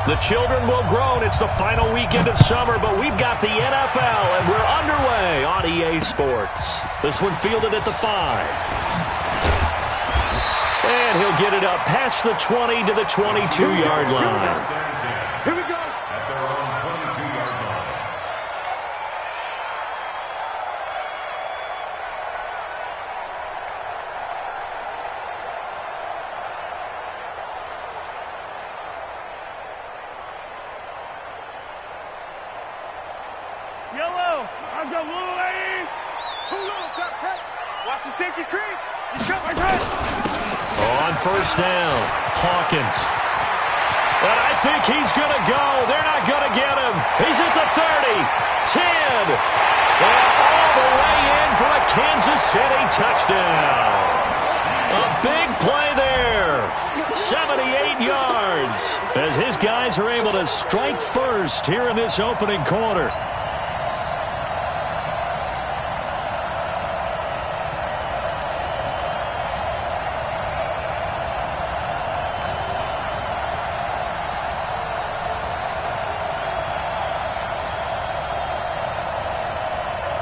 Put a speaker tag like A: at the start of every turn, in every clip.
A: The children will groan. It's the final weekend of summer, but we've got the NFL, and we're underway on EA Sports. This one fielded at the 5. And he'll get it up past the 20 to the 22-yard line.
B: Here we go. At their own 22-yard line.
C: Yellow. I've got little lane.
B: Too low. Got press.
C: Watch the safety creep. He's got my press.
A: On first down, Hawkins. But I think he's going to go. They're not going to get him. He's at the 30, 10, and all the way in for a Kansas City touchdown. A big play there. 78 yards as his guys are able to strike first here in this opening quarter.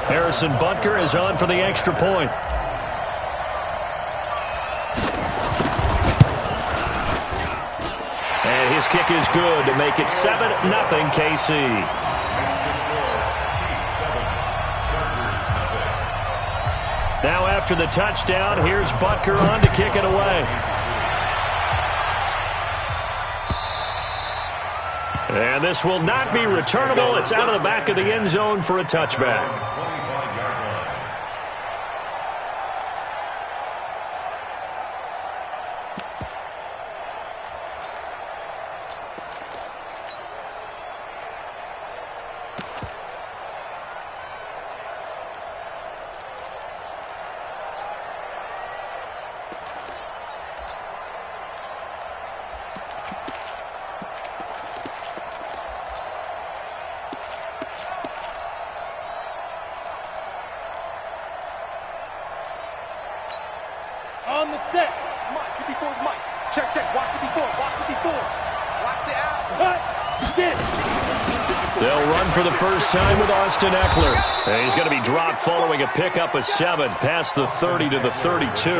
A: Harrison Butker is on for the extra point. And his kick is good to make it 7-0 KC. Now after the touchdown, here's Butker on to kick it away. And this will not be returnable. It's out of the back of the end zone for a touchback.
C: On the set.
B: Mike, 54 is Mike. Check, check. Watch 54. Watch 54. Watch the out.
C: Cut. Get.
A: They'll run for the first time with Austin Eckler. And he's going to be dropped following a pickup of 7 past the 30 to the 32.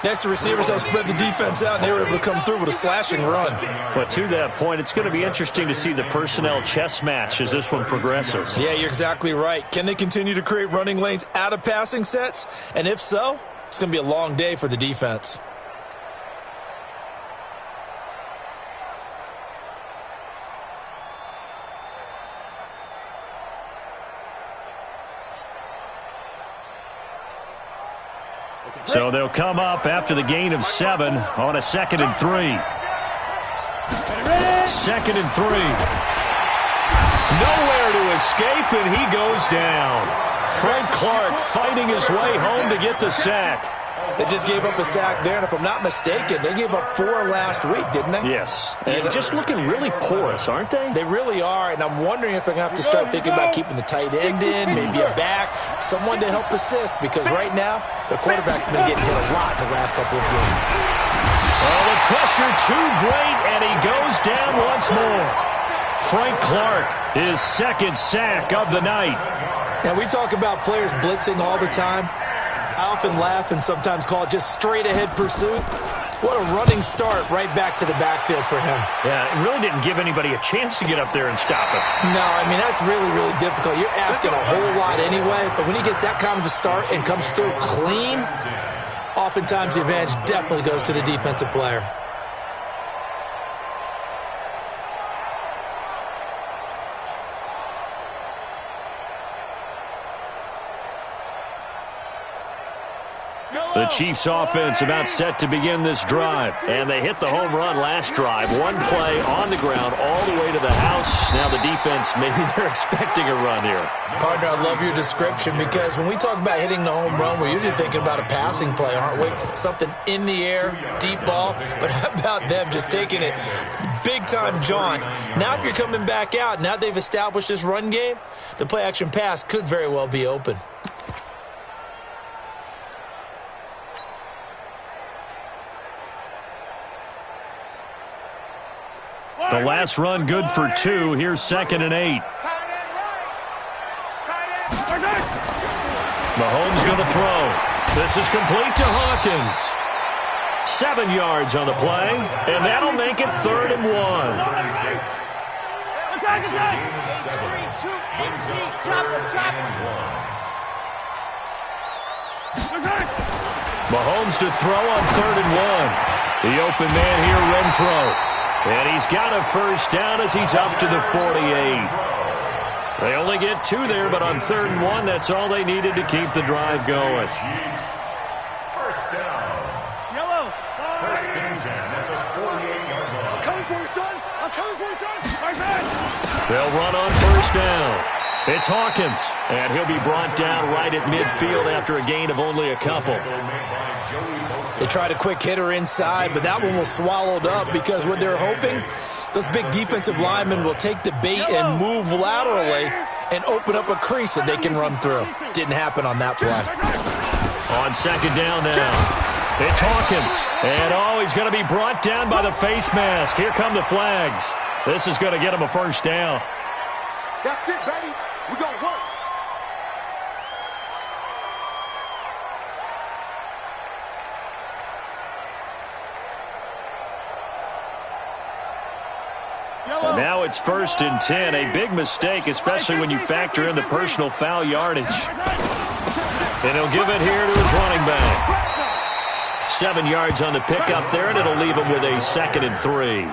D: Next, the receivers helped spread the defense out, and they were able to come through with a slashing run.
A: But to that point, it's going to be interesting to see the personnel chess match as this one progresses.
D: Yeah, you're exactly right. Can they continue to create running lanes out of passing sets? And if so, it's going to be a long day for the defense.
A: So they'll come up after the gain of 7 on a 2nd and 3. 2nd and 3. Nowhere to escape, and he goes down. Frank Clark fighting his way home to get the sack.
D: They just gave up a sack there, and if I'm not mistaken, they gave up 4 last week, didn't they?
A: Yes. And just looking really porous, aren't they?
D: They really are, and I'm wondering if they're going to have to start thinking about keeping the tight end in, maybe a back, someone to help assist, because right now, their quarterback's been getting hit a lot the last couple of games.
A: Oh, the pressure too great, and he goes down once more. Frank Clark, his 2nd sack of the night.
D: Now, we talk about players blitzing all the time. I often laugh and sometimes call it just straight-ahead pursuit. What a running start right back to the backfield for him.
A: Yeah, it really didn't give anybody a chance to get up there and stop it.
D: No, I mean, that's really, really difficult. You're asking a whole lot anyway, but when he gets that kind of a start and comes through clean, oftentimes the advantage definitely goes to the defensive player.
A: The Chiefs offense about set to begin this drive. And they hit the home run last drive. One play on the ground all the way to the house. Now the defense, maybe they're expecting a run here.
D: Partner, I love your description because when we talk about hitting the home run, we're usually thinking about a passing play, aren't we? Something in the air, deep ball. But how about them just taking it big-time jaunt? Now if you're coming back out, now they've established this run game, the play-action pass could very well be open.
A: The last run good for 2. Here's 2nd and 8. Mahomes going to throw. This is complete to Hawkins. 7 yards on the play, and that'll make it 3rd and 1. Mahomes to throw on 3rd and 1. The open man here, Renfro. And he's got a first down as he's up to the 48. They only get 2 there, but on 3rd and 1, that's all they needed to keep the drive going.
B: First down. Yellow. First and 10 at the 48-yard line. I'm coming for you, son. I'm coming for you, son.
A: They'll run on first down. It's Hawkins, and he'll be brought down right at midfield after a gain of only a couple.
D: They tried a quick hitter inside, but that one was swallowed up because what they're hoping, those big defensive linemen will take the bait and move laterally and open up a crease that they can run through. Didn't happen on that play.
A: On 2nd down now, it's Hawkins. And, he's going to be brought down by the face mask. Here come the flags. This is going to get him a first down.
B: That's it, baby. We're going to work.
A: And now it's 1st and 10. A big mistake, especially when you factor in the personal foul yardage. And he'll give it here to his running back. 7 yards on the pickup there, and it'll leave him with a 2nd and 3.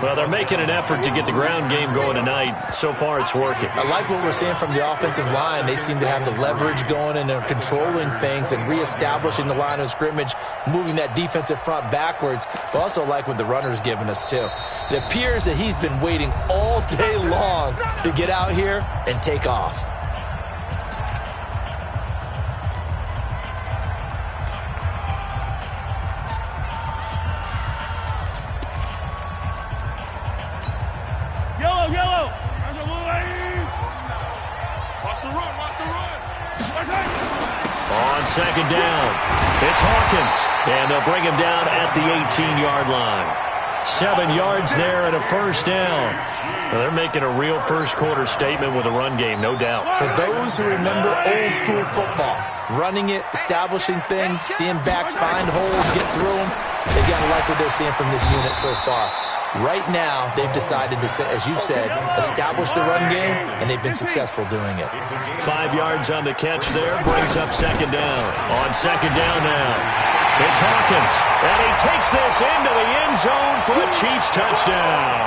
A: Well, they're making an effort to get the ground game going tonight. So far, it's working.
D: I like what we're seeing from the offensive line. They seem to have the leverage going, and they're controlling things and reestablishing the line of scrimmage, moving that defensive front backwards. But also like what the runner's giving us, too. It appears that he's been waiting all day long to get out here and take off.
C: Yellow.
B: Watch the run.
A: On 2nd down, it's Hawkins. And they'll bring him down at the 18-yard line. 7 yards there and a first down. Well, they're making a real first-quarter statement with a run game, no doubt.
D: For those who remember old-school football, running it, establishing things, seeing backs find holes, get through them, they got to like what they're seeing from this unit so far. Right now, they've decided to, as you've said, establish the run game, and they've been successful doing it.
A: 5 yards on the catch there, brings up 2nd down. On 2nd down now, it's Hawkins, and he takes this into the end zone for a Chiefs touchdown.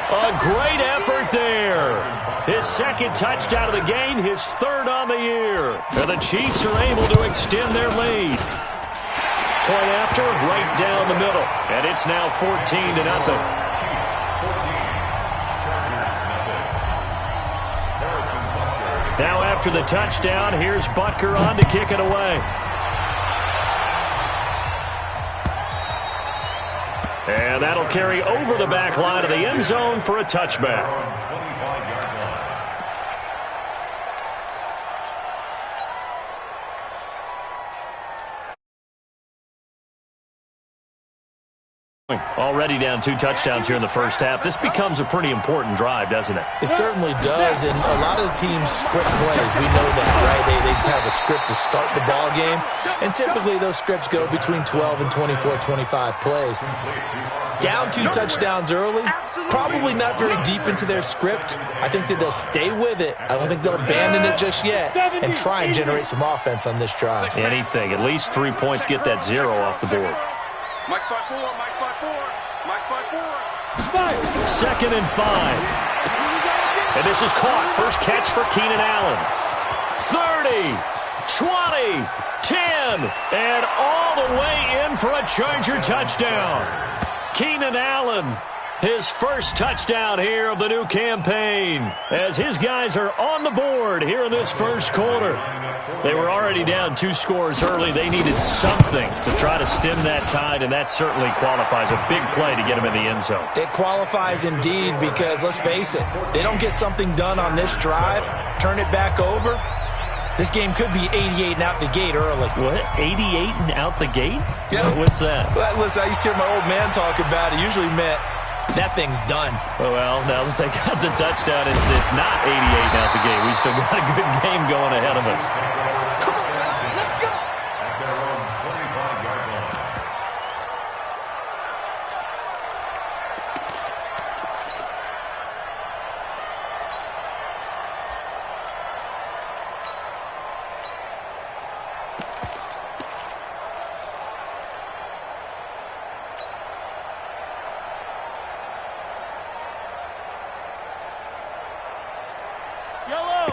A: A great effort there. His 2nd touchdown of the game, his 3rd on the year. And the Chiefs are able to extend their lead. Point after, right down the middle. And it's now 14-0. Now after the touchdown, here's Butker on to kick it away. And that'll carry over the back line of the end zone for a touchback. Already down 2 touchdowns here in the first half. This becomes a pretty important drive, doesn't it?
D: It certainly does, and a lot of the teams script plays. We know that, right? They have a script to start the ball game, and typically those scripts go between 12 and 24, 25 plays. Down 2 touchdowns early, probably not very deep into their script. I think that they'll stay with it. I don't think they'll abandon it just yet and try and generate some offense on this drive.
A: Anything. At least 3 points, get that 0 off the board.
B: Mike 5-4.
A: 2nd and 5. And this is caught. First catch for Keenan Allen. 30, 20, 10, and all the way in for a Charger touchdown. Keenan Allen, his first touchdown here of the new campaign, as his guys are on the board here in this first quarter. They were already down 2 scores early. They needed something to try to stem that tide, and that certainly qualifies. A big play to get him in the end zone.
D: It qualifies indeed because, let's face it, they don't get something done on this drive, turn it back over, this game could be 88 and out the gate early.
A: What? 88 and out the gate?
D: Yeah.
A: What's that?
D: Well, listen, I used to hear my old man talk about it. Usually meant that thing's done.
A: Well, now that they got the touchdown, it's not 88 out the game. We still got a good game going ahead of us.
B: Come on, let's go! At their own 25-yard line.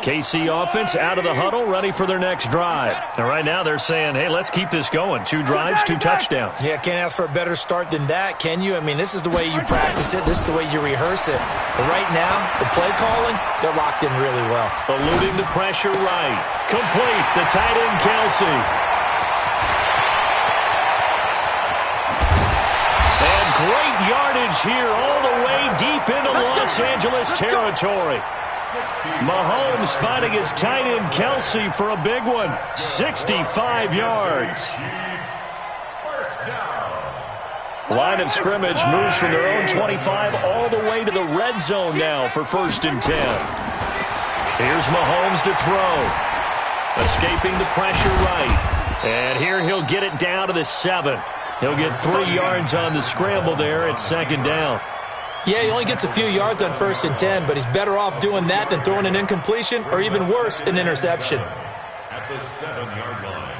A: KC offense out of the huddle, ready for their next drive. And right now they're saying, hey, let's keep this going. 2 drives, 2 touchdowns.
D: Yeah, can't ask for a better start than that, can you? I mean, this is the way you practice it. This is the way you rehearse it. But right now, the play calling, they're locked in really well.
A: Eluding the pressure right. Complete. The tight end, Kelsey. And great yardage here all the way deep into Los Angeles territory. Mahomes finding his tight end Kelsey for a big one. 65 yards. Line of scrimmage moves from their own 25 all the way to the red zone now for 1st and 10. Here's Mahomes to throw. Escaping the pressure right. And here he'll get it down to the 7. He'll get 3 yards on the scramble there at 2nd down.
D: Yeah, he only gets a few yards on 1st and 10, but he's better off doing that than throwing an incompletion or even worse, an interception.
B: At the 7-yard line.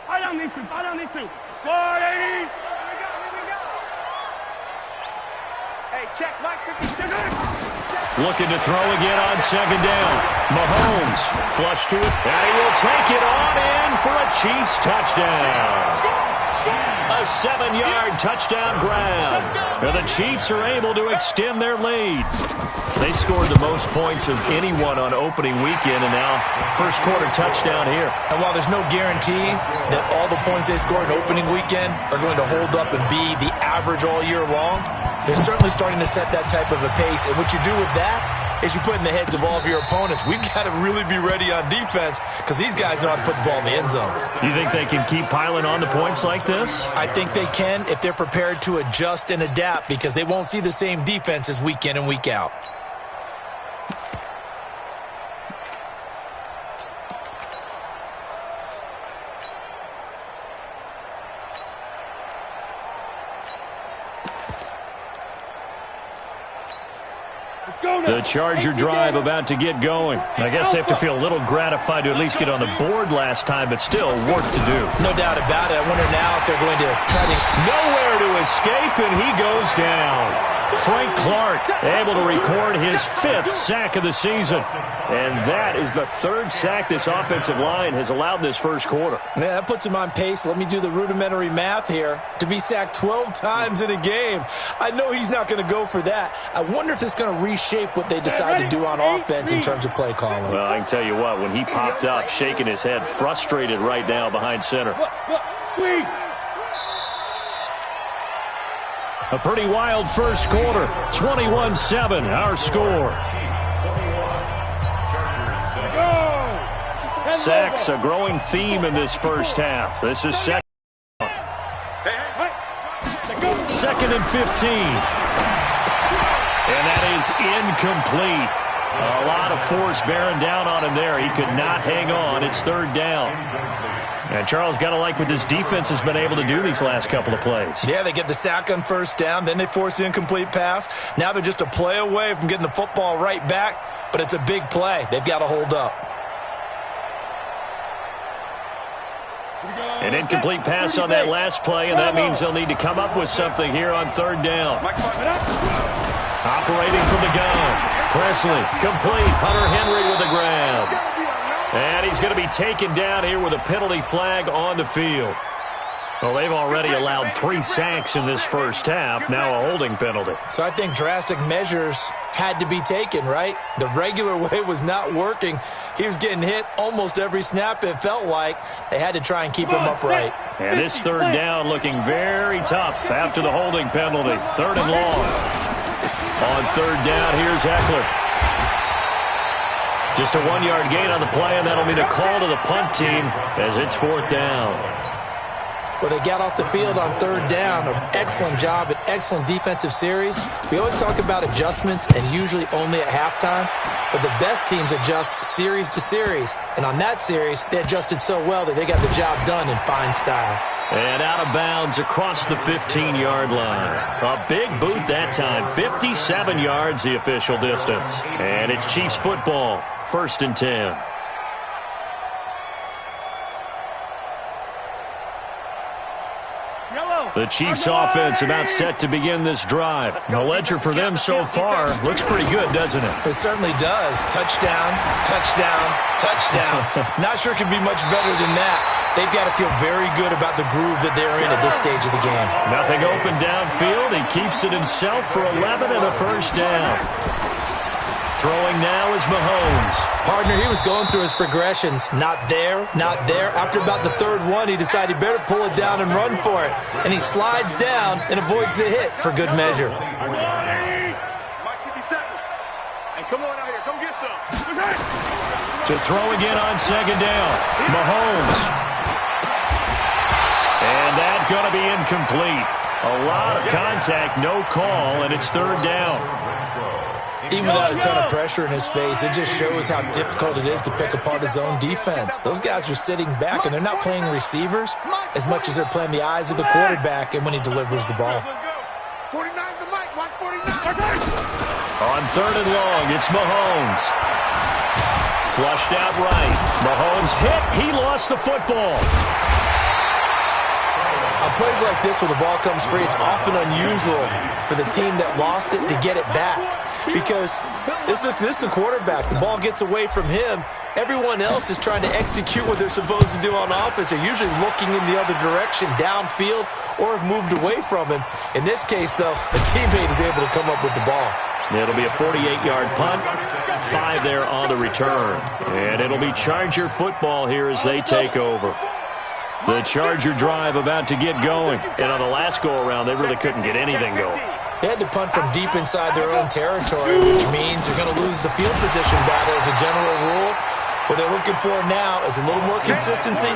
C: Fire down these two. Fire down these two. Sorry. Hey, check Mike 56.
A: Looking to throw again on 2nd down. Mahomes flush to it, and he will take it on in for a Chiefs touchdown. A 7-yard touchdown grab. And the Chiefs are able to extend their lead. They scored the most points of anyone on opening weekend, and now first quarter touchdown here.
D: And while there's no guarantee that all the points they scored in opening weekend are going to hold up and be the average all year long, they're certainly starting to set that type of a pace. And what you do with that is you put in the heads of all of your opponents, we've got to really be ready on defense because these guys know how to put the ball in the end zone.
A: You think they can keep piling on the points like this?
D: I think they can if they're prepared to adjust and adapt because they won't see the same defenses week in and week out.
A: The Charger drive about to get going. I guess they have to feel a little gratified to at least get on the board last time, but still work to do.
D: No doubt about it. I wonder now if they're going to try to...
A: Nowhere to escape, and he goes down. Frank Clark able to record his 5th sack of the season. And that is the 3rd sack this offensive line has allowed this first quarter.
D: Yeah, that puts him on pace. Let me do the rudimentary math here. To be sacked 12 times in a game. I know he's not going to go for that. I wonder if it's going to reshape what they decide to do on offense in terms of play calling.
A: Well, I can tell you what, when he popped up, shaking his head, frustrated right now behind center. A pretty wild first quarter. 21-7, our score. Sacks, a growing theme in this first half. This is 2nd and 15. And that is incomplete. A lot of force bearing down on him there. He could not hang on. It's 3rd down. And Charles, got to like what this defense has been able to do these last couple of plays.
D: Yeah, they get the sack on 1st down, then they force the incomplete pass. Now they're just a play away from getting the football right back, but it's a big play. They've got to hold up.
A: An incomplete pass on that last play, and that means they'll need to come up with something here on 3rd down. Operating from the gun. Presley, complete. Hunter Henry with the grab. And he's going to be taken down here with a penalty flag on the field. Well, they've already allowed 3 sacks in this first half, now a holding penalty.
D: So I think drastic measures had to be taken, right? The regular way was not working. He was getting hit almost every snap, it felt like. They had to try and keep him upright.
A: And this 3rd down looking very tough after the holding penalty. 3rd and long. On 3rd down, here's Eckler. Just a 1-yard gain on the play, and that'll mean a call to the punt team as it's 4th down.
D: Well, they got off the field on third down. An excellent job, an excellent defensive series. We always talk about adjustments and usually only at halftime, but the best teams adjust series to series. And on that series, they adjusted so well that they got the job done in fine style.
A: And out of bounds across the 15-yard line. A big boot that time. 57 yards the official distance. And it's Chiefs football. 1st and 10. The Chiefs offense about set to begin this drive. The ledger for them so far looks pretty good, doesn't it?
D: It certainly does. Touchdown, touchdown, touchdown. Not sure it can be much better than that. They've got to feel very good about the groove that they're in at this stage of the game.
A: Nothing open downfield. He keeps it himself for 11 and a first down. Throwing now is Mahomes.
D: Partner, he was going through his progressions. Not there, not there. After about the third one, he decided he better pull it down and run for it. And he slides down and avoids the hit for good measure.
C: Mike 57. Hey, come on out here. Come get some.
A: To throw again on 2nd down. Mahomes. And that's going to be incomplete. A lot of contact, no call, and it's 3rd down.
D: Even without a ton of pressure in his face, it just shows how difficult it is to pick apart his own defense. Those guys are sitting back, and they're not playing receivers as much as they're playing the eyes of the quarterback and when he delivers the ball.
C: 49's the mic. Watch 49.
A: On 3rd and long, it's Mahomes. Flushed out right. Mahomes hit. He lost the football.
D: On plays like this where the ball comes free, it's often unusual for the team that lost it to get it back. Because this is the quarterback. The ball gets away from him. Everyone else is trying to execute what they're supposed to do on offense. They're usually looking in the other direction, downfield, or have moved away from him. In this case, though, a teammate is able to come up with the ball.
A: It'll be a 48-yard punt. 5 there on the return. And it'll be Charger football here as they take over. The Charger drive about to get going. And on the last go-around, they really couldn't get anything going.
D: They had to punt from deep inside their own territory, which means you're going to lose the field position battle as a general rule. What they're looking for now is a little more consistency,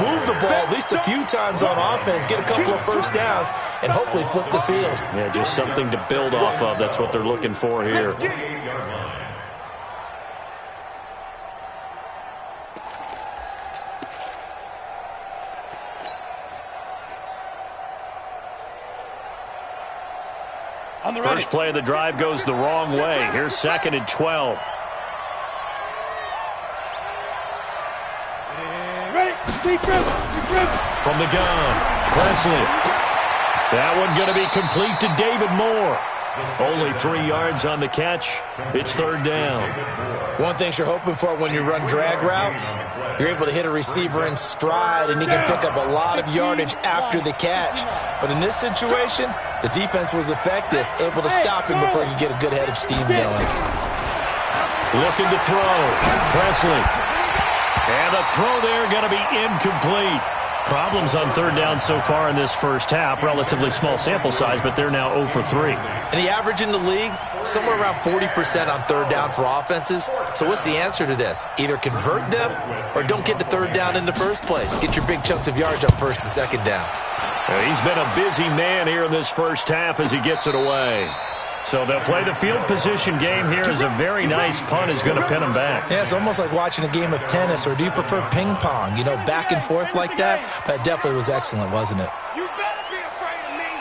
D: move the ball at least a few times on offense, get a couple of first downs, and hopefully flip the field.
A: Yeah, just something to build off of. That's what they're looking for here. First play of the drive goes the wrong way. Here's 2nd and 12. From the gun, Presley. That one going to be complete to David Moore. Only 3 yards on the catch. It's 3rd down.
D: One thing you're hoping for when you run drag routes, you're able to hit a receiver in stride, and he can pick up a lot of yardage after the catch. But in this situation, the defense was effective, able to stop him before he could get a good head of steam going.
A: Looking to throw. Presley. And the throw there going to be incomplete. Problems on 3rd down so far in this first half. Relatively small sample size, but they're now 0 for 3.
D: And the average in the league, somewhere around 40% on 3rd down for offenses. So what's the answer to this? Either convert them or don't get to 3rd down in the first place. Get your big chunks of yards up 1st and 2nd down.
A: He's been a busy man here in this first half as he gets it away. So they'll play the field position game here as a very nice punt is going to pin him back.
D: Yeah, it's almost like watching a game of tennis, or do you prefer ping pong? You know, back and forth like that? That definitely was excellent, wasn't it?
C: You better be afraid of me.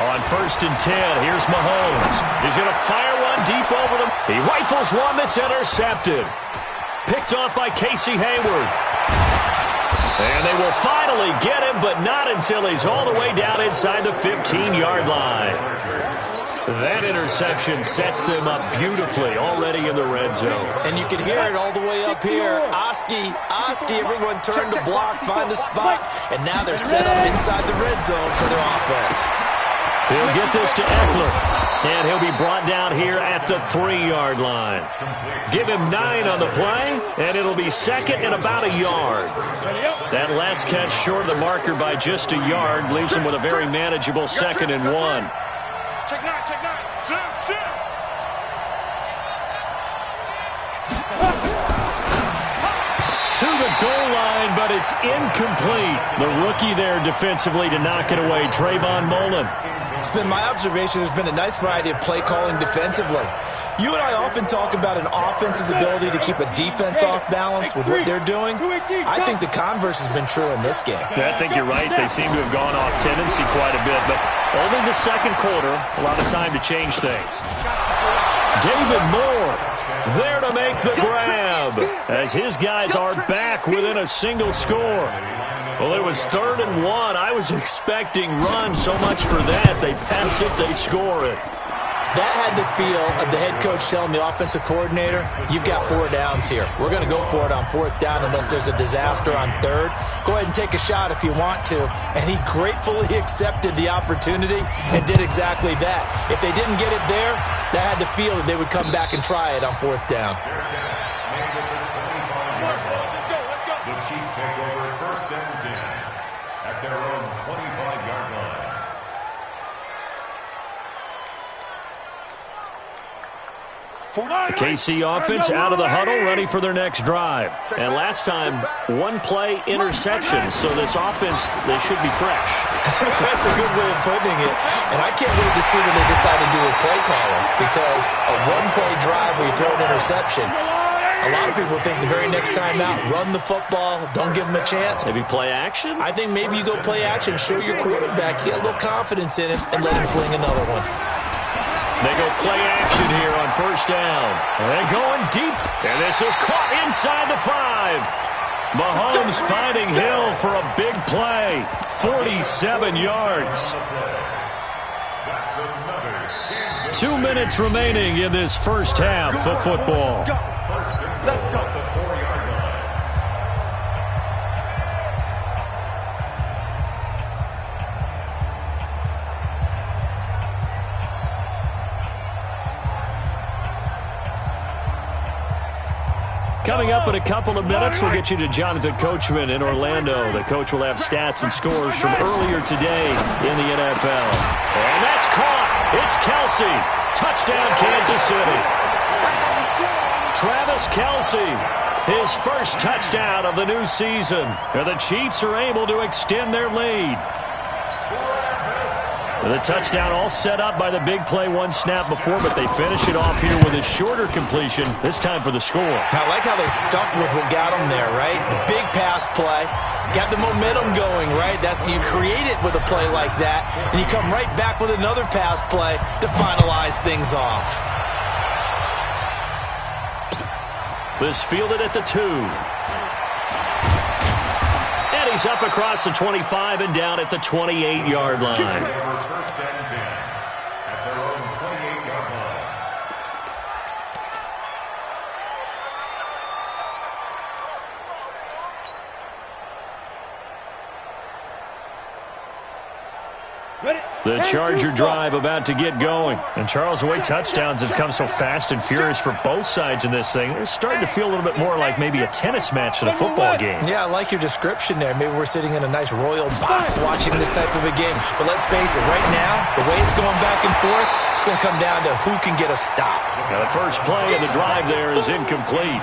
A: On 1st and 10, here's Mahomes. He's going to fire one deep over them. He rifles one that's intercepted. Picked off by Casey Hayward. And they will finally get him, but not until he's all the way down inside the 15-yard line. That interception sets them up beautifully already in the red zone.
D: And you can hear it all the way up here. Oski, everyone turned to block, find a spot, and now they're set up inside the red zone for their offense.
A: He'll get this to Eckler, and he'll be brought down here at the 3-yard line. Give him 9 on the play, and it'll be 2nd and about a yard. That last catch short of the marker by just a yard leaves him with a very manageable 2nd and 1.
C: Check 9, check 9. Sit.
A: To the goal line, but it's incomplete. The rookie there defensively to knock it away, Trayvon Mullen.
D: It's been my observation there's been a nice variety of play calling defensively. You and I often talk about an offense's ability to keep a defense off balance with what they're doing. I think the converse has been true in this game.
A: I think you're right. They seem to have gone off tendency quite a bit, but only the second quarter, a lot of time to change things. David Moore there to make the grab as his guys are back within a single score. Well, it was 3rd and 1. I was expecting run so much for that. They pass it, they score it.
D: That had the feel of the head coach telling the offensive coordinator, you've got 4 downs here. We're going to go for it on 4th down unless there's a disaster on 3rd. Go ahead and take a shot if you want to. And he gratefully accepted the opportunity and did exactly that. If they didn't get it there, that had the feel that they would come back and try it on 4th down.
B: The Chiefs take over 1st and 10 at their own 25-yard line.
A: The KC offense out of the huddle, ready for their next drive. And last time, 1-play interception, so this offense, they should be fresh.
D: That's a good way of putting it. And I can't wait to see what they decide to do with play calling, because a 1-play drive where you throw an interception, a lot of people think the very next time out, run the football, don't give them a chance.
A: Maybe play action?
D: I think maybe you go play action, show your quarterback, get a little confidence in him, and let him fling another one.
A: They go play action here on 1st down. They're going deep. And this is caught inside the 5. Mahomes finding Hill for a big play. 47 yards. 2 minutes remaining in this first half of football.
B: Let's go.
A: Coming up in a couple of minutes, we'll get you to Jonathan Coachman in Orlando. The coach will have stats and scores from earlier today in the NFL. And that's caught. It's Kelsey. Touchdown, Kansas City. Travis Kelsey, his first touchdown of the new season. And the Chiefs are able to extend their lead. The touchdown all set up by the big play 1 snap before, but they finish it off here with a shorter completion, this time for the score.
D: I like how they stuck with what got them there, right? The big pass play, got the momentum going, right? That's you create it with a play like that, and you come right back with another pass play to finalize things off.
A: This fielded at the 2. He's up across the 25 and down at the 28-yard line.
B: 1st and 10 at their own 28-yard line.
A: The Charger drive about to get going. And Charles, the way touchdowns have come so fast and furious for both sides in this thing, it's starting to feel a little bit more like maybe a tennis match than a football game.
D: Yeah, I like your description there. Maybe we're sitting in a nice royal box watching this type of a game. But let's face it, right now, the way it's going back and forth, it's going to come down to who can get a stop.
A: Now the first play of the drive there is incomplete.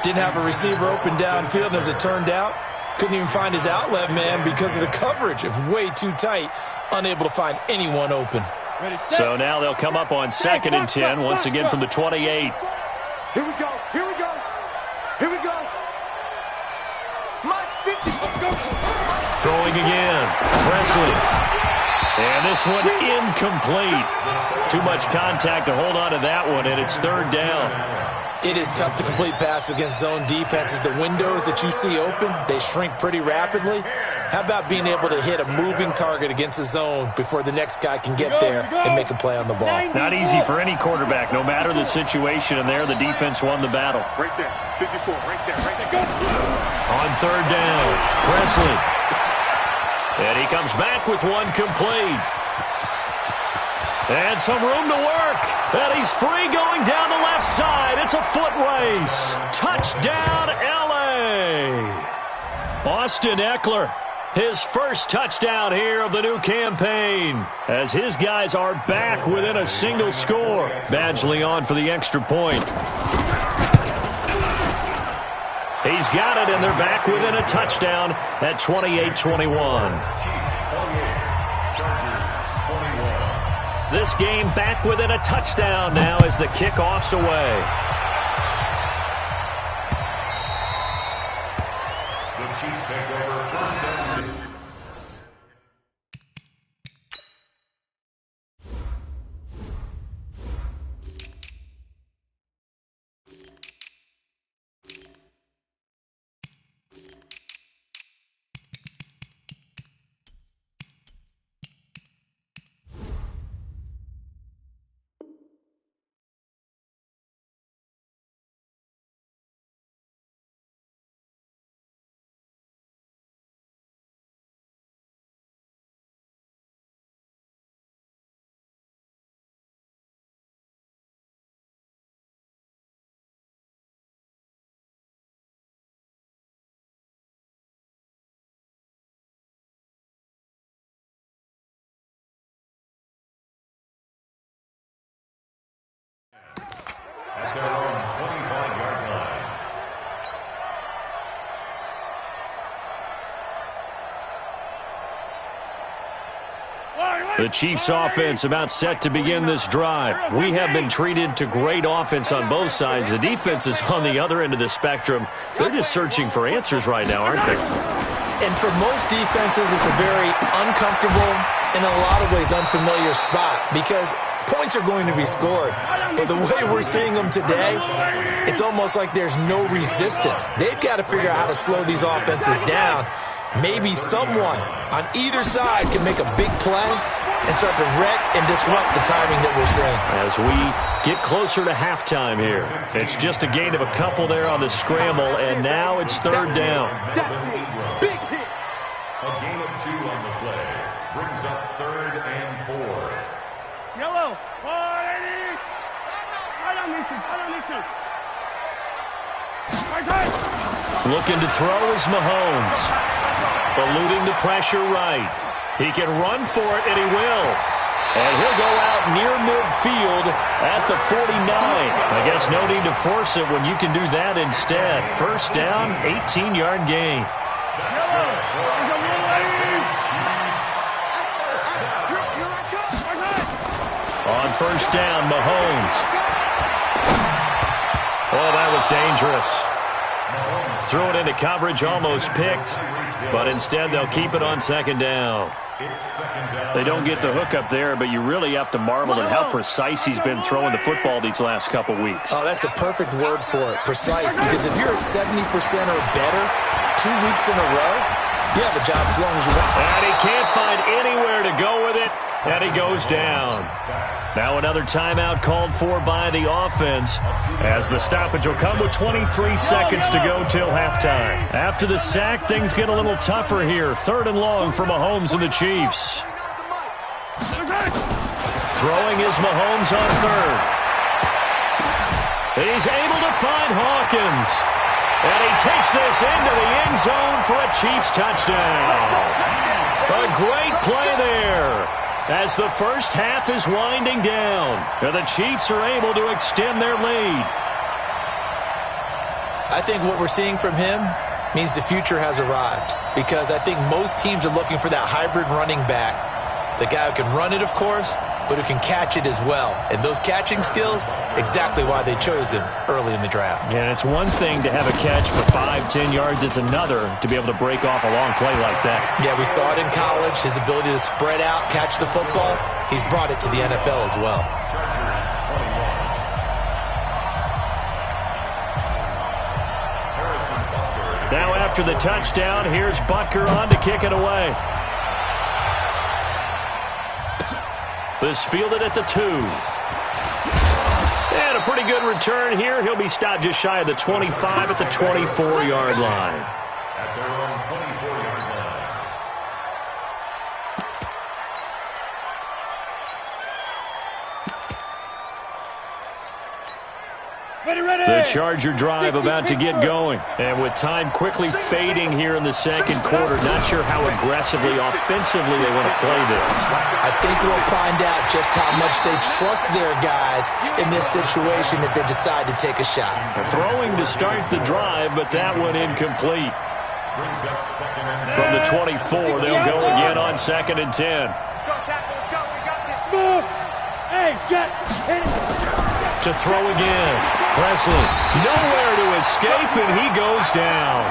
D: Didn't have a receiver open downfield, and as it turned out, couldn't even find his outlet man because of the coverage. It was way too tight. Unable to find anyone open.
A: So now they'll come up on 2nd and 10, once again from the 28.
C: Here we go. Here we go. Here we go. Mike 50. Let's go.
A: Throwing again. Presley. And this one incomplete. Too much contact to hold on to that one, and it's 3rd down.
D: It is tough to complete passes against zone defenses. The windows that you see open, they shrink pretty rapidly. How about being able to hit a moving target against a zone before the next guy can get there and make a play on the ball?
A: Not easy for any quarterback, no matter the situation, and there the defense won the battle.
C: Right there. 54. Right there. Right there. Go.
A: On 3rd down, Presley. And he comes back with one complete. And some room to work. And he's free going down the left side. It's a foot race. Touchdown, L.A. Austin Eckler, his first touchdown here of the new campaign, as his guys are back within a single score. Badgley on for the extra point. He's got it, and they're back within a touchdown at 28-21. This game back within a touchdown now as the kickoff's away.
B: The Chiefs take over first and 2. At their own 25-yard line.
A: The Chiefs offense about set to begin this drive. We have been treated to great offense on both sides. The defense is on the other end of the spectrum. They're just searching for answers right now, aren't they?
D: And for most defenses, it's a very uncomfortable, in a lot of ways, unfamiliar spot because points are going to be scored. But the way we're seeing them today, it's almost like there's no resistance. They've got to figure out how to slow these offenses down. Maybe someone on either side can make a big play and start to wreck and disrupt the timing that we're seeing.
A: As we get closer to halftime here, it's just a gain of a couple there on the scramble, and now it's third down.
B: Big hit. A gain of 2 on the play brings up 3rd and 4.
C: Yellow. 480. Right on these two. Right on these two. Right.
A: Looking to throw is Mahomes. Eluding the pressure right. He can run for it, and he will. And he'll go out near midfield at the 49. I guess no need to force it when you can do that instead. First down, 18-yard gain. On first down, Mahomes. Oh, that was dangerous. Threw it into coverage, almost picked, but instead they'll keep it on second down. They don't get the hook up there, but you really have to marvel at how precise he's been throwing the football these last couple weeks.
D: Oh, that's the perfect word for it, precise, because if you're at 70% or better 2 weeks in a row, you have a job as long as you want.
A: And he can't find anywhere to go with it, and he goes down. Now another timeout called for by the offense, as the stoppage will come with 23 seconds to go till halftime. After the sack, things get a little tougher here. 3rd and long for Mahomes and the Chiefs. Throwing is Mahomes on 3rd. He's able to find Hawkins. And he takes this into the end zone for a Chiefs touchdown. A great play there as the first half is winding down. And the Chiefs are able to extend their lead.
D: I think what we're seeing from him means the future has arrived, because I think most teams are looking for that hybrid running back. The guy who can run it, of course, but who can catch it as well. And those catching skills, exactly why they chose him early in the draft.
A: And it's one thing to have a catch for 5-10 yards. It's another to be able to break off a long play like that.
D: Yeah, we saw it in college, his ability to spread out, catch the football. He's brought it to the NFL as well.
A: Now after the touchdown, here's Butker on to kick it away. This fielded at the 2. And a pretty good return here. He'll be stopped just shy of the 25 at the 24-yard line.
B: At their own 24-yard line.
A: The Charger drive about to get going. And with time quickly fading here in the second quarter, not sure how aggressively, offensively they want to play this.
D: I think we'll find out just how much they trust their guys in this situation if they decide to take a shot.
A: Throwing to start the drive, but that one incomplete. From the 24, they'll go again on 2nd and 10.
C: Hey, Jet, hit it.
A: To throw again. Presley, nowhere to escape, and he goes down.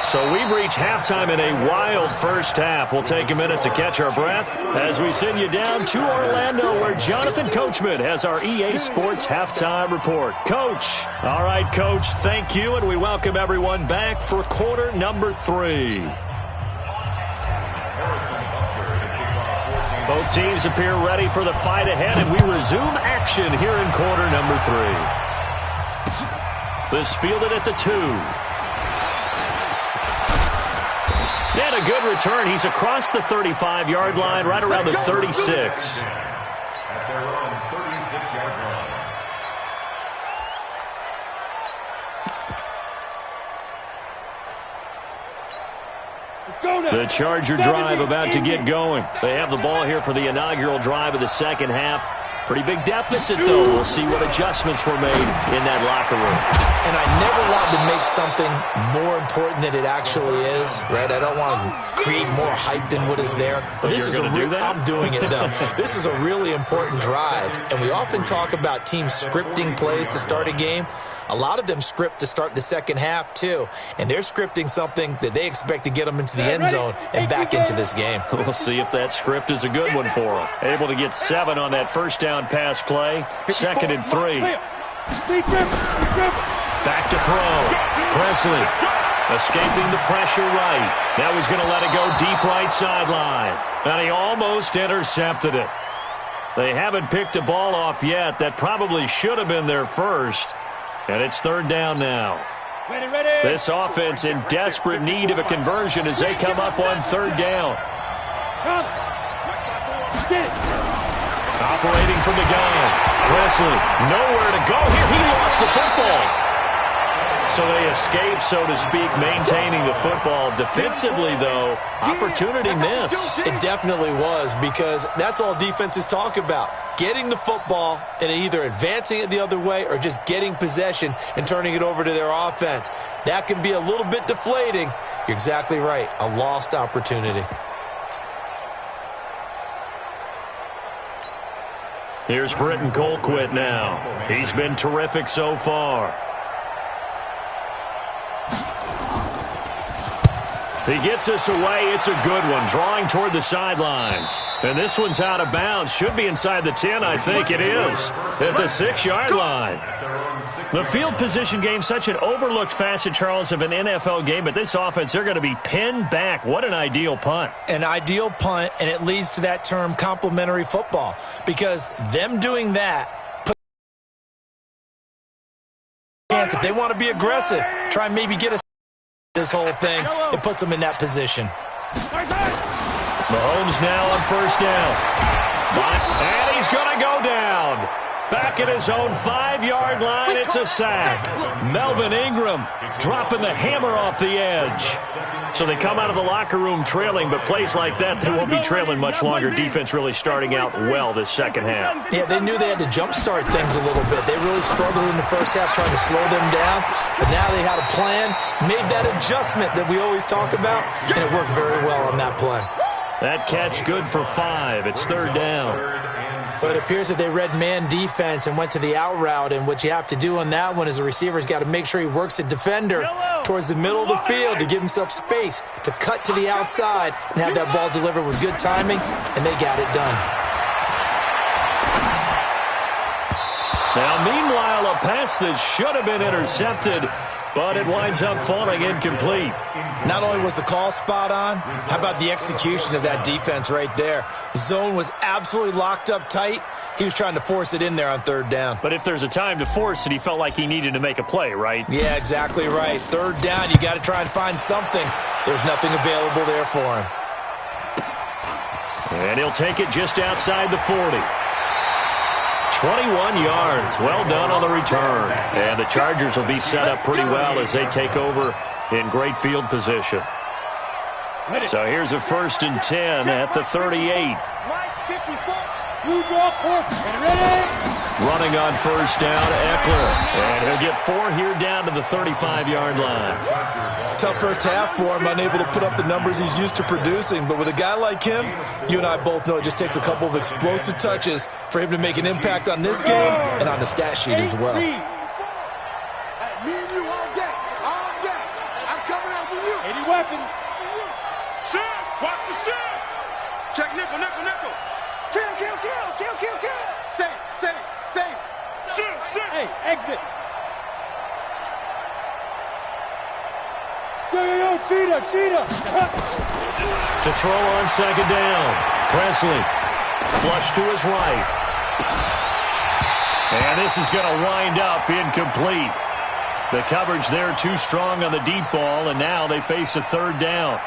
A: So we've reached halftime in a wild first half. We'll take a minute to catch our breath as we send you down to Orlando, where Jonathan Coachman has our EA Sports Halftime Report. Coach. All right, Coach, thank you, and we welcome everyone back for quarter number 3. Both teams appear ready for the fight ahead, and we resume action here in quarter number 3. This fielded at the 2. And a good return. He's across the 35-yard line, right around the 36.
B: At their own 36-yard line.
A: The Charger drive about to get going. They have the ball here for the inaugural drive of the second half. Pretty big deficit, though. We'll see what adjustments were made in that locker room.
D: And I never want to make something more important than it actually is, right? I don't want to create more hype than what is there. But this is I'm doing it, though. This is a really important drive. And we often talk about teams scripting plays to start a game. A lot of them script to start the second half, too. And they're scripting something that they expect to get them into the end zone and back into this game.
A: We'll see if that script is a good one for them. Able to get 7 on that first down pass play. 2nd and 3. Back to throw. Presley escaping the pressure right. Now he's going to let it go deep right sideline. And he almost intercepted it. They haven't picked a ball off yet. That probably should have been their first. And it's 3rd down now.
C: Ready, ready.
A: This offense in desperate need of a conversion as they come up on 3rd down.
C: Come. Get it.
A: Operating from the gun. Presley, nowhere to go here. He lost the football. So they escape, so to speak, maintaining the football. Defensively, though, opportunity missed.
D: It definitely was, because that's all defenses talk about. Getting the football and either advancing it the other way or just getting possession and turning it over to their offense. That can be a little bit deflating. You're exactly right. A lost opportunity.
A: Here's Britton Colquitt now. He's been terrific so far. He gets us away. It's a good one. Drawing toward the sidelines. And this one's out of bounds. Should be inside the 10, I think it is. At the 6-yard line. The field position game, such an overlooked facet, Charles, of an NFL game. But this offense, they're going to be pinned back. What an ideal punt.
D: An ideal punt, and it leads to that term complementary football. Because them doing that, if they want to be aggressive, try and maybe get a this whole thing, it puts them in that position.
A: Mahomes now on 1st down. And he's going to go down. Back at his own 5-yard line, it's a sack. Melvin Ingram dropping the hammer off the edge. So they come out of the locker room trailing, but plays like that, they won't be trailing much longer. Defense really starting out well this second half.
D: Yeah, they knew they had to jumpstart things a little bit. They really struggled in the first half trying to slow them down, but now they had a plan, made that adjustment that we always talk about, and it worked very well on that play.
A: That catch good for 5. It's 3rd down.
D: But it appears that they read man defense and went to the out route, and what you have to do on that one is the receiver's got to make sure he works a defender towards the middle of the field to give himself space to cut to the outside and have that ball delivered with good timing, and they got it done.
A: Now, meanwhile, a pass that should have been intercepted, but it winds up falling incomplete.
D: Not only was the call spot on, how about the execution of that defense right there? Zone was absolutely locked up tight. He was trying to force it in there on 3rd down.
A: But if there's a time to force it, he felt like he needed to make a play, right?
D: Yeah, exactly right. 3rd down, you got to try and find something. There's nothing available there for him.
A: And he'll take it just outside the 40. 21 yards. Well done on the return. And the Chargers will be set up pretty well as they take over in great field position. So here's a 1st and 10 at the 38. Running on 1st down, Eckler. And he'll get 4 here down to the 35-yard line.
D: Tough first half for him, unable to put up the numbers he's used to producing. But with a guy like him, you and I both know it just takes a couple of explosive touches for him to make an impact on this game and on the stat sheet as well.
C: Me and you all day. All day. I'm coming after you. Any weapon. Shit. Watch the shit. Check nickel, nickel, nickel. Kill, kill, kill. Kill, kill, kill. Save, save, save. Shit, shit. Hey, exit. Yo, yo, yo, cheetah, cheetah.
A: To throw on 2nd down. Presley. Flush to his right. And this is going to wind up incomplete. The coverage there too strong on the deep ball, and now they face a 3rd down.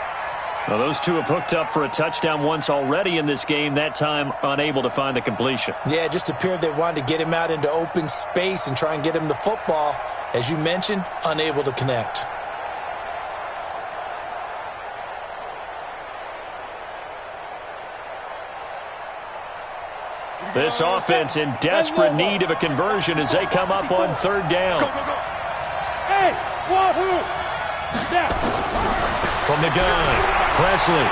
A: Well, those two have hooked up for a touchdown once already in this game, that time unable to find the completion.
D: Yeah, it just appeared they wanted to get him out into open space and try and get him the football. As you mentioned, unable to connect.
A: This offense in desperate need of a conversion as they come up on 3rd down.
C: Go, go, go. Hey, wahoo. Step.
A: From the gun, Presley.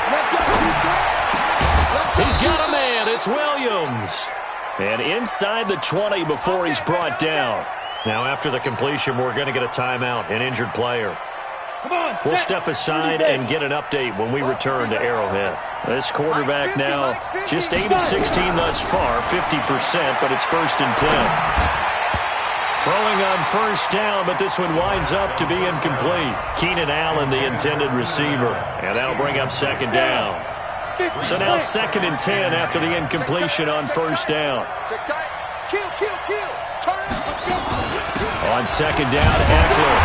A: He's got a man. It's Williams. And inside the 20 before he's brought down. Now after the completion, we're going to get a timeout, an injured player. We'll step aside and get an update when we return to Arrowhead. This quarterback now just 8 of 16 thus far, 50%, but it's 1st and 10. Throwing on 1st down, but this one winds up to be incomplete. Keenan Allen, the intended receiver, and that'll bring up 2nd down. So now 2nd and 10 after the incompletion on 1st down.
C: Kill, kill, kill.
A: On 2nd down, Eckler.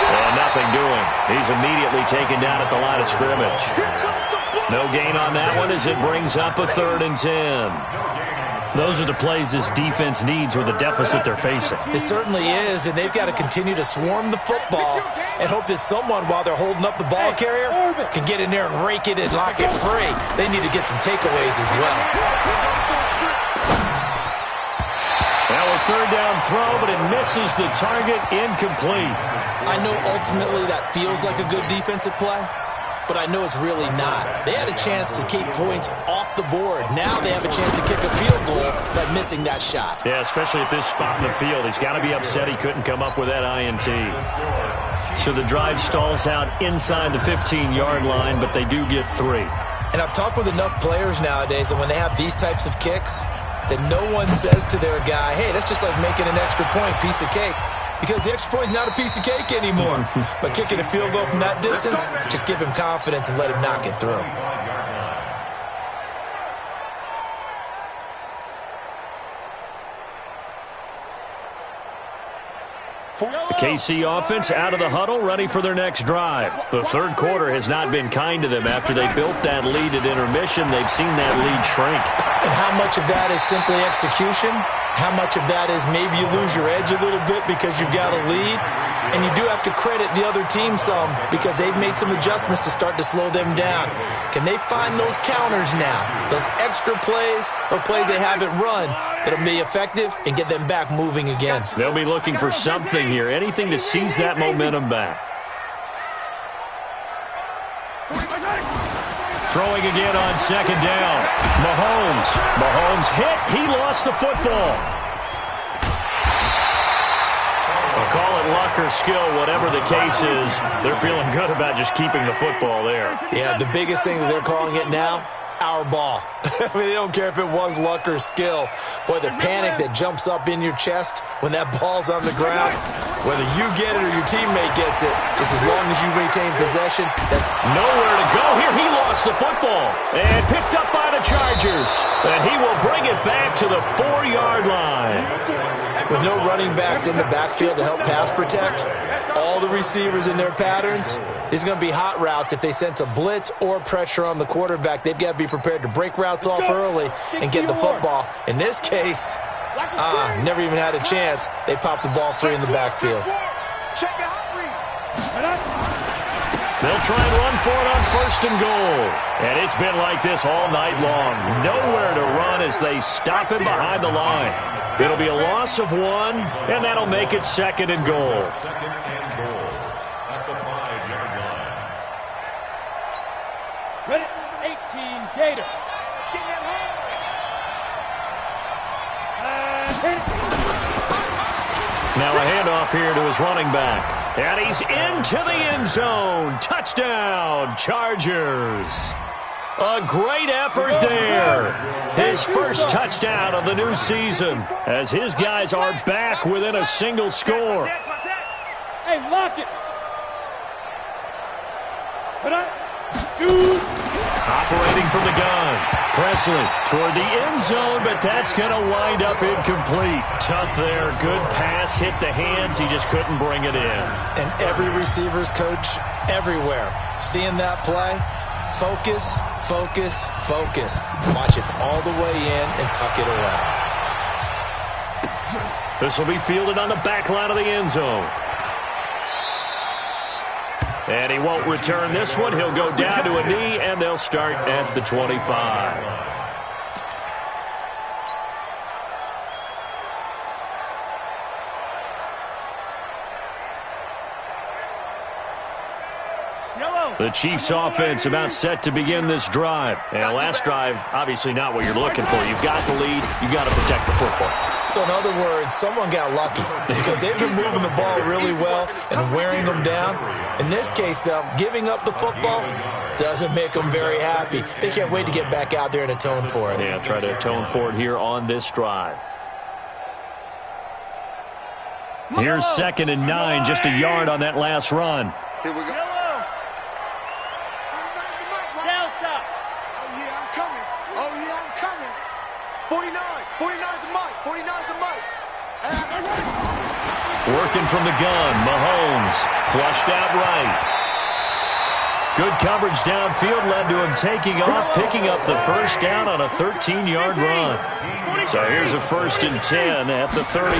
A: And nothing doing. He's immediately taken down at the line of scrimmage. No gain on that one as it brings up a 3rd and 10. Those are the plays this defense needs with the deficit they're facing.
D: It certainly is, and they've got to continue to swarm the football and hope that someone, while they're holding up the ball carrier, can get in there and rake it and lock it free. They need to get some takeaways as well.
A: Now a 3rd down throw, but it misses the target, incomplete.
D: I know ultimately that feels like a good defensive play, but I know it's really not. They had a chance to keep points off the board. Now they have a chance to kick a field goal by missing that shot.
A: Yeah, especially at this spot in the field. He's got to be upset he couldn't come up with that INT. So the drive stalls out inside the 15-yard line, but they do get 3.
D: And I've talked with enough players nowadays that when they have these types of kicks, that no one says to their guy, hey, that's just like making an extra point, piece of cake. Because the extra point is not a piece of cake anymore. But kicking a field goal from that distance, just give him confidence and let him knock it through.
A: The KC offense out of the huddle, ready for their next drive. The 3rd quarter has not been kind to them. After they built that lead at intermission, they've seen that lead shrink.
D: And how much of that is simply execution? How much of that is maybe you lose your edge a little bit because you've got a lead? And you do have to credit the other team some because they've made some adjustments to start to slow them down. Can they find those counters now, those extra plays or plays they haven't run that'll be effective and get them back moving again?
A: They'll be looking for something here, anything to seize that momentum back. Throwing again on 2nd down. Mahomes hit. He lost the football. Well, call it luck or skill, whatever the case is. They're feeling good about just keeping the football there.
D: Yeah, the biggest thing that they're calling it now, our ball. I mean, they don't care if it was luck or skill. Boy, the panic that jumps up in your chest when that ball's on the ground, whether you get it or your teammate gets it, just as long as you retain possession, that's
A: nowhere to go. Here he lost the football and picked up by the Chargers. And he will bring it back to the 4-yard line.
D: With no running backs in the backfield to help pass protect, all the receivers in their patterns, it's going to be hot routes. If they sense a blitz or pressure on the quarterback, they've got to be prepared to break routes off early and get the football. In this case, Never even had a chance. They popped the ball free in the backfield.
C: Check the hot read.
A: They'll try and run for it on 1st and goal. And it's been like this all night long. Nowhere to run as they stop him behind the line. It'll be a loss of 1, and that'll make it 2nd and goal.
B: Second and goal at the 5-yard line.
C: Ready? 18, Gator. Let's get that home.
A: Now a handoff here to his running back. And he's into the end zone. Touchdown, Chargers. A great effort there. His first touchdown of the new season as his guys are back within a single score.
C: Hey, lock it. Shoot.
A: Operating from the gun. Presley toward the end zone, but that's going to wind up incomplete. Tough there. Good pass. Hit the hands. He just couldn't bring it in.
D: And every receiver's coach everywhere. Seeing that play, focus, focus, focus. Watch it all the way in and tuck it away.
A: This will be fielded on the back line of the end zone. And he won't return this one. He'll go down to a knee, and they'll start at the 25. The Chiefs offense about set to begin this drive. And last drive, obviously not what you're looking for. You've got the lead. You've got to protect the football.
D: So in other words, someone got lucky because they've been moving the ball really well and wearing them down. In this case, though, giving up the football doesn't make them very happy. They can't wait to get back out there and atone for it.
A: Yeah, try to atone for it here on this drive. Here's 2nd and 9, just a yard on that last run.
C: Here we go. Delta. Oh, yeah, I'm coming. Oh, yeah, I'm coming. 49. 49's the mic. 49's the mic.
A: Working from the gun, Mahomes flushed out right. Good coverage downfield led to him taking off, picking up the first down on a 13-yard run. So here's a 1st and 10 at the 38.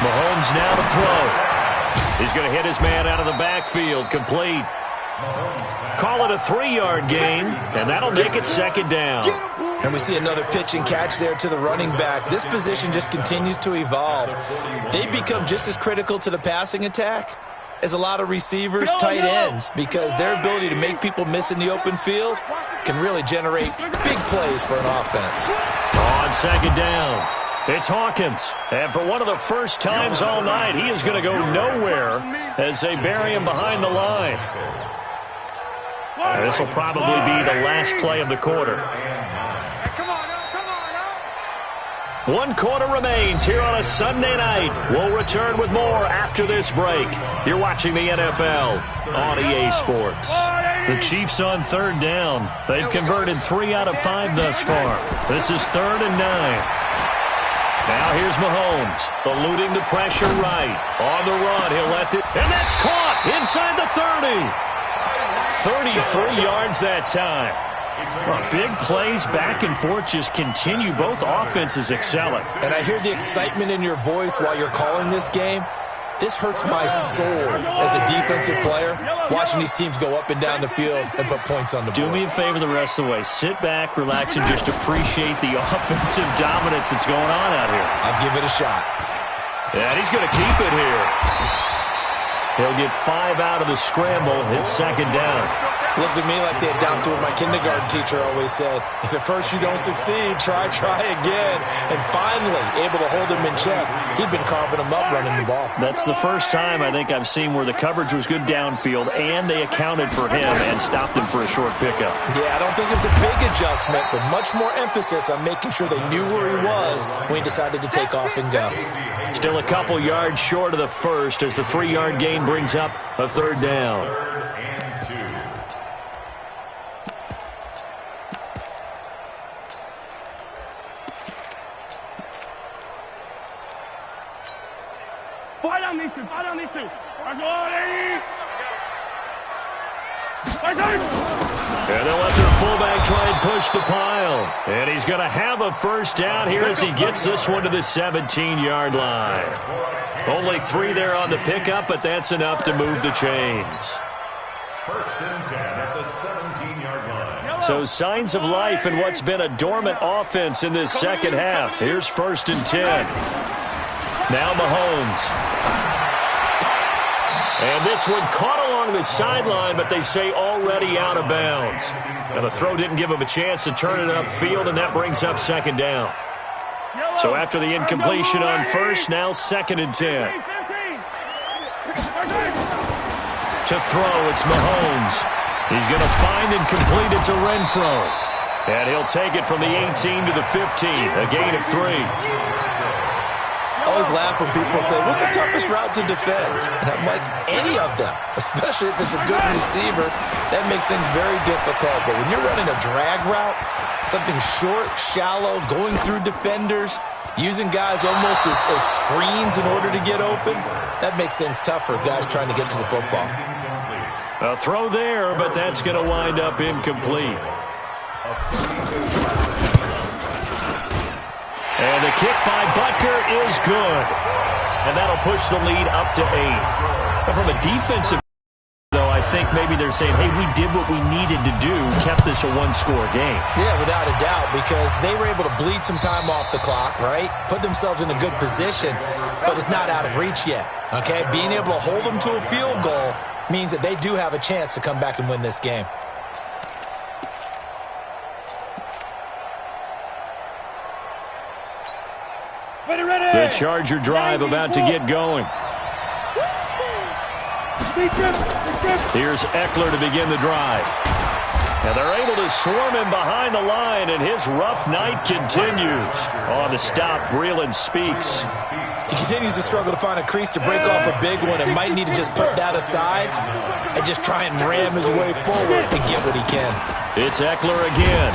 A: Mahomes now to throw. He's going to hit his man out of the backfield, complete. Call it a 3-yard gain, and that'll make it 2nd down.
D: And we see another pitch and catch there to the running back. This position just continues to evolve. They become just as critical to the passing attack as a lot of receivers, tight ends, because their ability to make people miss in the open field can really generate big plays for an offense.
A: On 2nd down, it's Hawkins. And for one of the first times all night, he is going to go nowhere as they bury him behind the line. This will probably be the last play of the quarter. One quarter remains here on a Sunday night. We'll return with more after this break. You're watching the NFL on EA Sports. The Chiefs on 3rd down. They've converted 3 out of 5 thus far. This is 3rd and 9. Now here's Mahomes, eluding the pressure right. On the run, he'll let it, and that's caught inside the 30. 33 yards that time. Big plays back and forth just continue. Both offenses excelling.
D: And I hear the excitement in your voice while you're calling this game. This hurts my soul as a defensive player, watching these teams go up and down the field and put points on the board.
A: Do me a favor the rest of the way. Sit back, relax, and just appreciate the offensive dominance that's going on out here.
D: I'll give it a shot.
A: And he's going to keep it here. He'll get 5 out of the scramble. It's 2nd down.
D: Looked at me like they adopted what my kindergarten teacher always said. If at first you don't succeed, try again. And finally, able to hold him in check. He'd been carving him up running the ball.
A: That's the first time I think I've seen where the coverage was good downfield and they accounted for him and stopped him for a short pickup.
D: Yeah, I don't think it was a big adjustment, but much more emphasis on making sure they knew where he was when he decided to take off and go.
A: Still a couple yards short of the first as the 3-yard gain brings up a 3rd down.
C: Fight on these two. Fight on these two.
A: And they'll let their fullback try and push the pile. And he's going to have a first down here as he gets this one to the 17-yard line. Only 3 there on the pickup, but that's enough to move the chains.
B: First and 10 at the 17-yard line.
A: So signs of life in what's been a dormant offense in this second half. Here's first and 10. Now Mahomes. And this one caught along the sideline, but they say already out of bounds. Now the throw didn't give him a chance to turn it upfield, and that brings up second down. So after the incompletion on first, now second and 10. To throw, it's Mahomes. He's going to find and complete it to Renfro. And he'll take it from the 18 to the 15, a gain of 3.
D: I always laugh when people say, what's the toughest route to defend? And I'm like, any of them, especially if it's a good receiver. That makes things very difficult. But when you're running a drag route, something short, shallow, going through defenders, using guys almost as screens in order to get open, that makes things tough for guys trying to get to the football.
A: A throw there, but that's going to wind up incomplete. And the kick by Butker is good. And that'll push the lead up to 8. But from a defensive, though, I think maybe they're saying, hey, we did what we needed to do, kept this a one-score game.
D: Yeah, without a doubt, because they were able to bleed some time off the clock, right? Put themselves in a good position, but it's not out of reach yet, okay? Being able to hold them to a field goal means that they do have a chance to come back and win this game.
A: The Charger drive about to get going. Here's Eckler to begin the drive. And they're able to swarm him behind the line, and his rough night continues. On the stop, Breeland speaks.
D: He continues to struggle to find a crease to break off a big one and might need to just put that aside and just try and ram his way forward and get what he can.
A: It's Eckler again.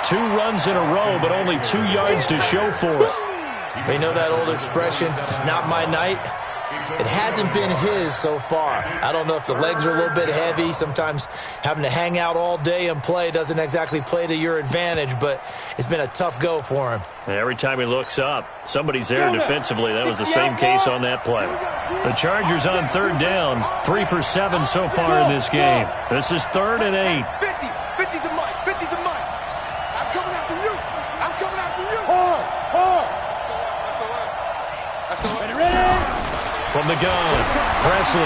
A: 2 runs in a row, but only 2 yards to show for it.
D: We know that old expression, it's not my night. It hasn't been his so far. I don't know if the legs are a little bit heavy. Sometimes having to hang out all day and play doesn't exactly play to your advantage, but it's been a tough go for him.
A: Every time he looks up, somebody's there defensively. That was the same case on that play. The Chargers on third down, 3 for 7 so far in this game. This is 3rd and 8.
C: 50 to Mike. 50 to Mike. I'm coming after you. I'm coming after you.
A: Ready? From the gun, Presley.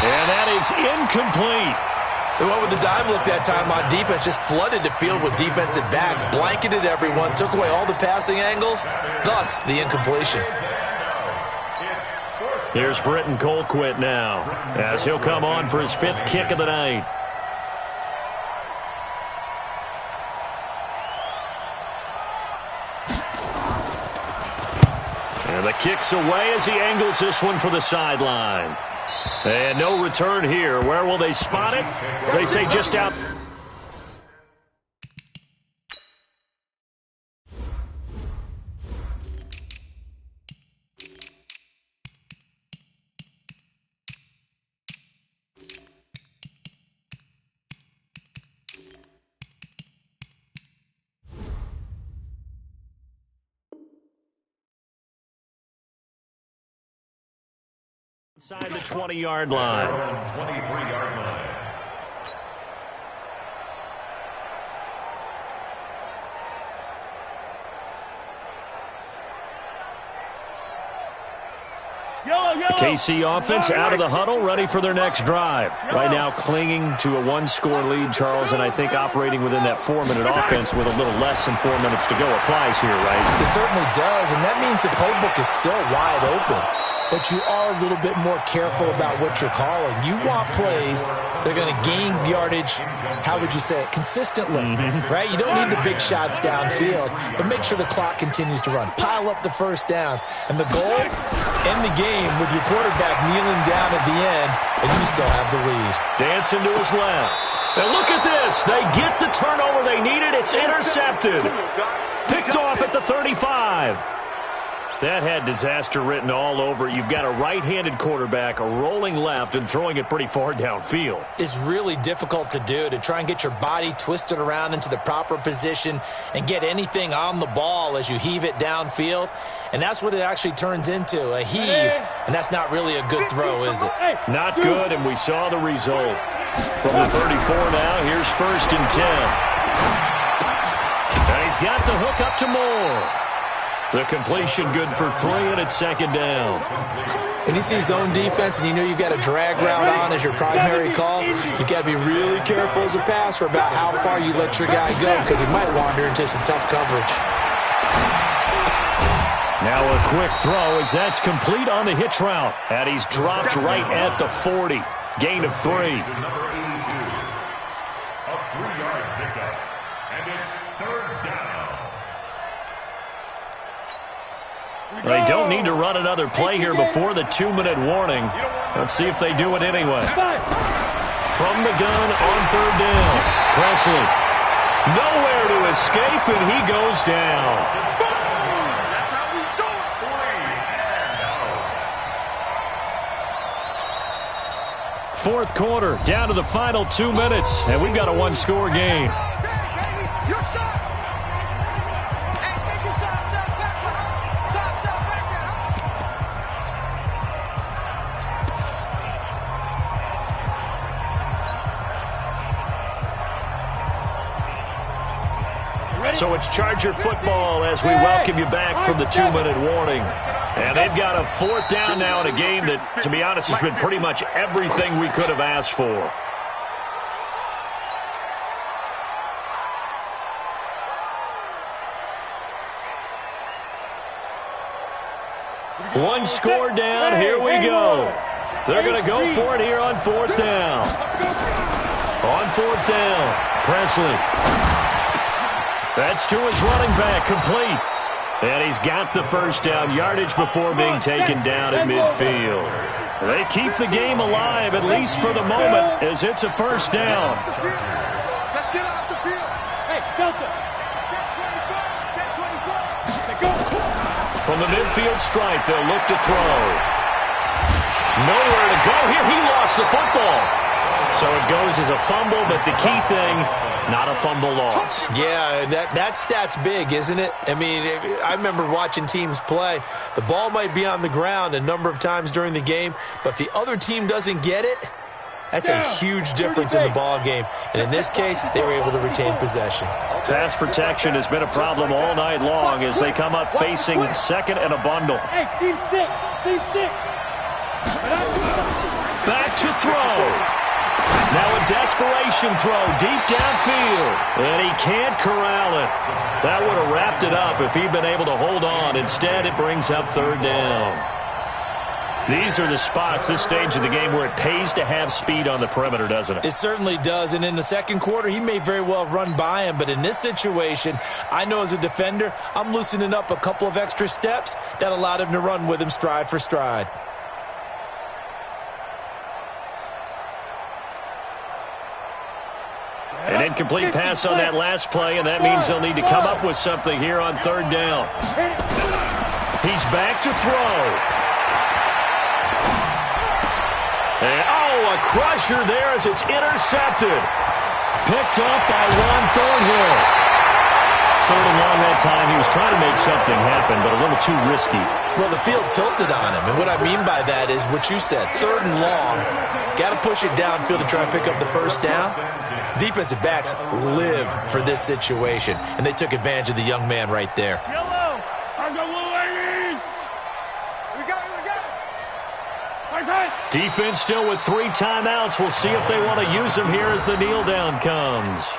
A: And that is incomplete.
D: They went with the dive look that time on defense, just flooded the field with defensive backs, blanketed everyone, took away all the passing angles, thus the incompletion.
A: Here's Britton Colquitt now, as he'll come on for his 5th kick of the night. And the kick's away as he angles this one for the sideline. And no return here. Where will they spot it? They say just out. Inside the 20-yard line.
B: 23-yard line.
A: The KC offense out of the huddle, ready for their next drive. Right now clinging to a 1-score lead, Charles, and I think operating within that 4-minute offense with a little less than 4 minutes to go applies here, right?
D: It certainly does, and that means the playbook is still wide open. But you are a little bit more careful about what you're calling. You want plays that are going to gain yardage, how would you say it, consistently, right? You don't need the big shots downfield, but make sure the clock continues to run. Pile up the first downs. And the goal, end the game with your quarterback kneeling down at the end, and you still have the lead.
A: Dancing to his left. And look at this. They get the turnover they needed. It's intercepted. Picked off at the 35. That had disaster written all over it. You've got a right-handed quarterback rolling left and throwing it pretty far downfield.
D: It's really difficult to do, to try and get your body twisted around into the proper position and get anything on the ball as you heave it downfield. And that's what it actually turns into, a heave. And that's not really a good throw, is it?
A: Not good, and we saw the result. From the 34 now, here's 1st and 10. And he's got the hook up to Moore. The completion good for 3, and it's 2nd down.
D: When you see zone defense and you know you've got a drag route on as your primary call, you've got to be really careful as a passer about how far you let your guy go because he might wander into some tough coverage.
A: Now a quick throw as that's complete on the hitch route. And he's dropped right at the 40. Gain of 3.
B: Number 82. A 3-yard pickup. And it's 3rd down.
A: They don't need to run another play here before the 2-minute warning. Let's see if they do it anyway. From the gun on 3rd down. Presley. Nowhere to escape, and he goes down.
C: That's how we do it.
A: 4th quarter, down to the final 2 minutes, and we've got a 1-score game.
C: Your shot. Hey, take your shot. Stop back. Stop back there.
A: So it's Charger football as we welcome you back from the 2-minute warning. And they've got a 4th down now in a game that, to be honest, has been pretty much everything we could have asked for. One score down, here we go. They're going to go for it here on 4th down. On 4th down, Presley. That's to his running back, complete. And he's got the 1st down yardage before being taken down at midfield. They keep the game alive, at least for the moment, as it's a 1st down.
C: Let's get off the field. Hey, Delta. Check 24. Check 24.
A: From the midfield stripe, they'll look to throw. Nowhere to go here. He lost the football. So it goes as a fumble, but the key thing, not a fumble loss.
D: Yeah, that stat's big, isn't it? I mean, I remember watching teams play. The ball might be on the ground a number of times during the game, but the other team doesn't get it. That's a huge difference in the ball game. And in this case, they were able to retain possession.
A: Pass protection has been a problem all night long as they come up facing 2nd and a bundle.
C: Hey, Steve 6. Steve 6.
A: Back to throw. Now a desperation throw deep downfield. And he can't corral it. That would have wrapped it up if he'd been able to hold on. Instead, it brings up 3rd down. These are the spots, this stage of the game, where it pays to have speed on the perimeter, doesn't it?
D: It certainly does. And in the 2nd quarter, he may very well run by him. But in this situation, I know as a defender, I'm loosening up a couple of extra steps that allowed him to run with him stride for stride.
A: An incomplete pass on that last play, and that means they'll need to come up with something here on 3rd down. He's back to throw. And, a crusher there as it's intercepted. Picked up by Juan Thornhill. 3rd and long that time. He was trying to make something happen, but a little too risky.
D: Well, the field tilted on him, and what I mean by that is what you said. 3rd and long, got to push it downfield to try and pick up the 1st down. Defensive backs live for this situation, and they took advantage of the young man right there.
C: Yellow. I'm the blue lady. We got it.
A: Defense still with 3 timeouts. We'll see if they want to use them here as the kneel down comes.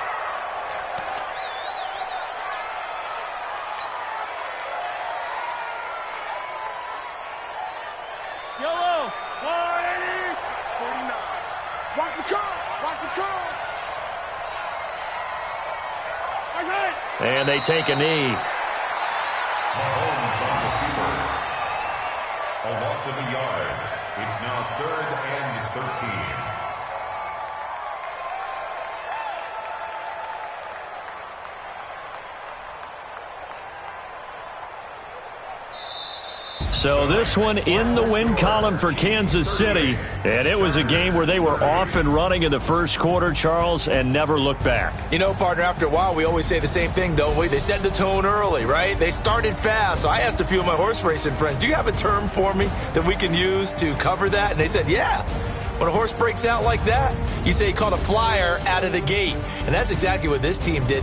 C: Yellow. 49. Watch the curl. Watch the curl.
A: And they take a knee.
B: A loss of a yard. It's now 3rd and 13.
A: So this one in the win column for Kansas City. And it was a game where they were off and running in the first quarter, Charles, and never looked back.
D: You know, partner, after a while, we always say the same thing, don't we? They set the tone early, right? They started fast. So I asked a few of my horse racing friends, do you have a term for me that we can use to cover that? And they said, yeah. When a horse breaks out like that, you say he caught a flyer out of the gate. And that's exactly what this team did.